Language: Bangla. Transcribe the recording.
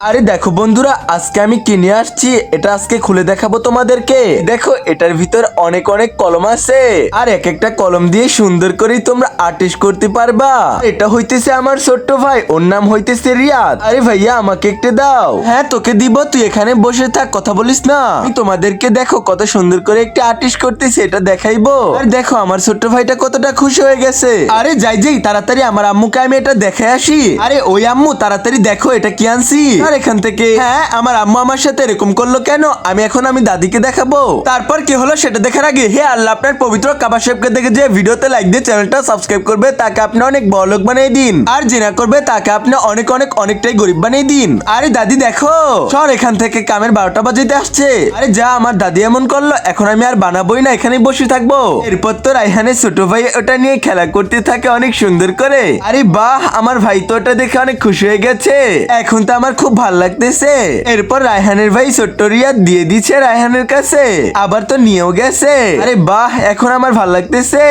আরে দেখো বন্ধুরা, আজকে আমি কিনে আসছি। এটা আজকে খুলে দেখাবো তোমাদেরকে। দেখো, এটার ভিতর অনেক অনেক কলম আছে, আর এক একটা কলম দিয়ে সুন্দর করে তোমরা আর্টিস্ট করতে পারবা। এটা হইতেছে আমার ছোট্ট ভাই, ওর নাম হইতেছে রিয়াদ। আরে ভাইয়া, আমাকে একটা দাও। হ্যাঁ, তোকে দিব, তুই এখানে বসে থাক, কথা বলিস না। আমি তোমাদেরকে দেখো কত সুন্দর করে একটা আর্টিস্ট করতেছে, এটা দেখাইবো। আর দেখো আমার ছোট্ট ভাইটা কতটা খুশি হয়ে গেছে। আরে যাই যাই, তাড়াতাড়ি আমার আম্মুকে আমি এটা দেখাই আসি। আরে ওই আম্মু, তাড়াতাড়ি দেখো এটা কি আনছি। আর এখান থেকে হ্যাঁ, আমার আম্মু আমার সাথে এরকম করলো কেন? আমি দাদিকে দেখাবো। তারপর কি হলো সেটা দেখার আগে হে আল্লাহ, আপনার পবিত্র কাবা শরীফকে দেখে যে ভিডিওতে লাইক দিয়ে চ্যানেলটা সাবস্ক্রাইব করবে, তাকে আপনি অনেক বড় লোক বানিয়ে দিন। আর যে না করবে তাকে আপনি অনেক অনেক অনেকটাই গরিব বানিয়ে দিন। আরে দাদি দেখো, সর এখান থেকে, কামের 12টা বাজাইতে আসছে। আরে যা, আমার দাদি এমন করলো, এখন আমি আর বানাবোই না, এখানেই বসে থাকবো। এরপর তো রায়হানের ছোট ভাই ওটা নিয়ে খেলা করতে থাকে অনেক সুন্দর করে। আরে বাহ, আমার ভাই তো ওটা দেখে অনেক খুশি হয়ে গেছে। এখন তো আমার খুব ভালো লাগতেছে। এরপর রায়হানের ভাই ছোট্ট রিয়াদ দিয়ে দিচ্ছে রায়হানের কাছে, আবার তো নিয়েও গেছে। আরে বাহ, এখন আমার ভালো লাগতেছে।